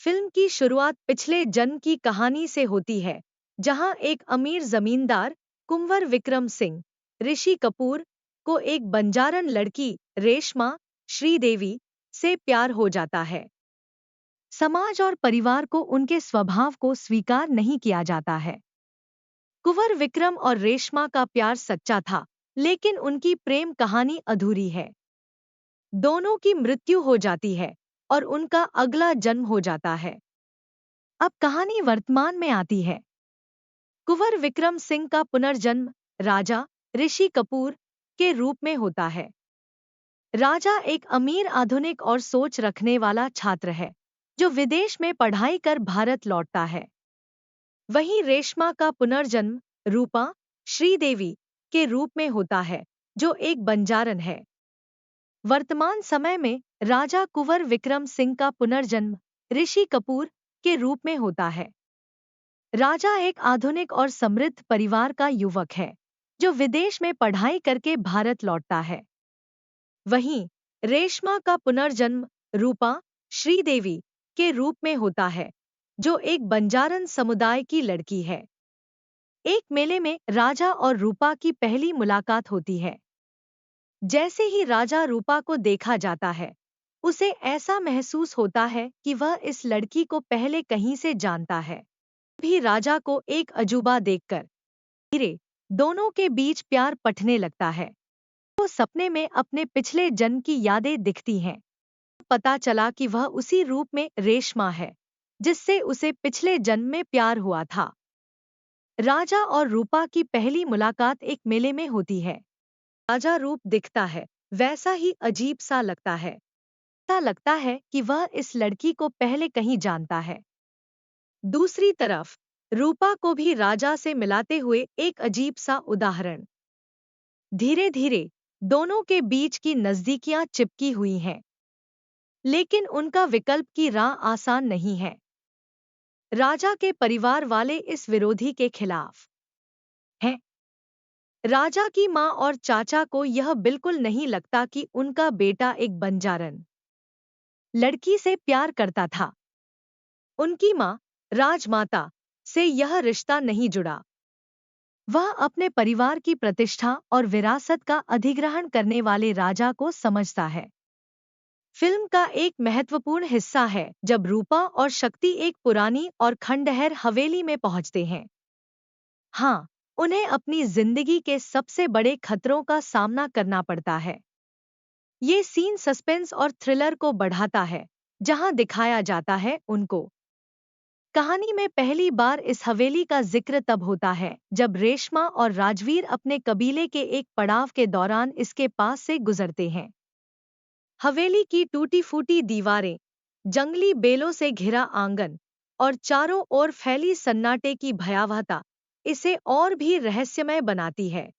Film की शुरुआत पिछले जन्म की कहानी से होती है, जहां एक अमीर जमींदार कुंवर विक्रम सिंह ऋषि कपूर को एक बंजारन लड़की रेशमा श्रीदेवी से प्यार हो जाता है। समाज और परिवार को उनके स्वभाव को स्वीकार नहीं किया जाता है। कुंवर विक्रम और रेशमा का प्यार सच्चा था, लेकिन उनकी प्रेम कहानी अधूरी है। दोनों की मृत्यु हो जाती है और उनका अगला जन्म हो जाता है। अब कहानी वर्तमान में आती है। कुंवर विक्रम सिंह का पुनर्जन्म राजा ऋषि कपूर के रूप में होता है। राजा एक अमीर, आधुनिक और सोच रखने वाला छात्र है, जो विदेश में पढ़ाई कर भारत लौटता है। वहीं रेशमा का पुनर्जन्म रूपा श्रीदेवी के रूप में होता है, जो एक बंजारन है। वर्तमान समय में राजा कुंवर विक्रम सिंह का पुनर्जन्म ऋषि कपूर के रूप में होता है। राजा एक आधुनिक और समृद्ध परिवार का युवक है, जो विदेश में पढ़ाई करके भारत लौटता है। वहीं रेशमा का पुनर्जन्म रूपा श्रीदेवी के रूप में होता है, जो एक बंजारन समुदाय की लड़की है। एक मेले में राजा और रूपा की पहली मुलाकात होती है। जैसे ही राजा रूपा को देखा जाता है, उसे ऐसा महसूस होता है कि वह इस लड़की को पहले कहीं से जानता है। भी राजा को एक अजूबा देखकर धीरे दोनों के बीच प्यार पटने लगता है। वो सपने में अपने पिछले जन्म की यादें दिखती हैं। पता चला कि वह उसी रूप में रेशमा है, जिससे उसे पिछले जन्म में प्यार हुआ था। राजा और रूपा की पहली मुलाकात एक मेले में होती है। राजा रूप दिखता है, वैसा ही अजीब सा लगता है। ऐसा लगता है कि वह इस लड़की को पहले कहीं जानता है। दूसरी तरफ रूपा को भी राजा से मिलाते हुए एक अजीब सा उदाहरण। धीरे धीरे दोनों के बीच की नजदीकियां चिपकी हुई हैं, लेकिन उनका विकल्प की राह आसान नहीं है। राजा के परिवार वाले इस विरोधी के खिलाफ हैं। राजा की मां और चाचा को यह बिल्कुल नहीं लगता कि उनका बेटा एक बंजारन लड़की से प्यार करता था। उनकी मां राजमाता से यह रिश्ता नहीं जुड़ा। वह अपने परिवार की प्रतिष्ठा और विरासत का अधिग्रहण करने वाले राजा को समझता है। फिल्म का एक महत्वपूर्ण हिस्सा है जब रूपा और शक्ति एक पुरानी और खंडहर हवेली में पहुंचते हैं। हाँ, उन्हें अपनी जिंदगी के सबसे बड़े खतरों का सामना करना पड़ता है। ये सीन सस्पेंस और थ्रिलर को बढ़ाता है, जहां दिखाया जाता है उनको। कहानी में पहली बार इस हवेली का जिक्र तब होता है जब रेशमा और राजवीर अपने कबीले के एक पड़ाव के दौरान इसके पास से गुजरते हैं। हवेली की टूटी फूटी दीवारें, जंगली बेलों से घिरा आंगन और चारों ओर फैली सन्नाटे की भयावहता इसे और भी रहस्यमय बनाती है।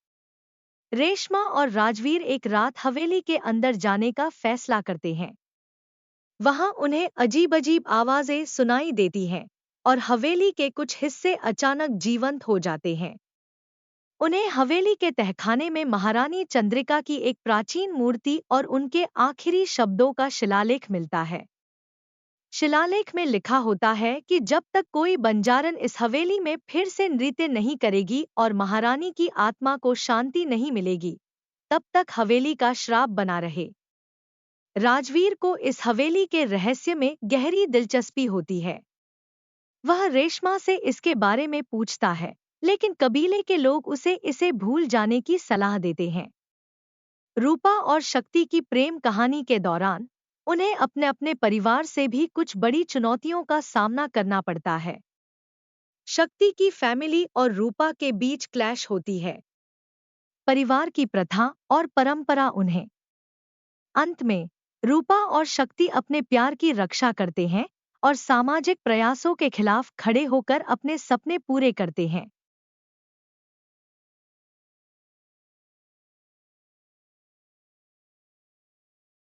रेशमा और राजवीर एक रात हवेली के अंदर जाने का फैसला करते हैं। वहां उन्हें अजीब अजीब आवाजें सुनाई देती हैं और हवेली के कुछ हिस्से अचानक जीवंत हो जाते हैं। उन्हें हवेली के तहखाने में महारानी चंद्रिका की एक प्राचीन मूर्ति और उनके आखिरी शब्दों का शिलालेख मिलता है। शिलालेख में लिखा होता है कि जब तक कोई बंजारन इस हवेली में फिर से नृत्य नहीं करेगी और महारानी की आत्मा को शांति नहीं मिलेगी, तब तक हवेली का श्राप बना रहे। राजवीर को इस हवेली के रहस्य में गहरी दिलचस्पी होती है। वह रेशमा से इसके बारे में पूछता है, लेकिन कबीले के लोग उसे इसे भूल जाने की सलाह देते हैं। रूपा और शक्ति की प्रेम कहानी के दौरान उन्हें अपने अपने परिवार से भी कुछ बड़ी चुनौतियों का सामना करना पड़ता है। शक्ति की फैमिली और रूपा के बीच क्लैश होती है। परिवार की प्रथा और परंपरा उन्हें। अंत में रूपा और शक्ति अपने प्यार की रक्षा करते हैं और सामाजिक प्रयासों के खिलाफ खड़े होकर अपने सपने पूरे करते हैं।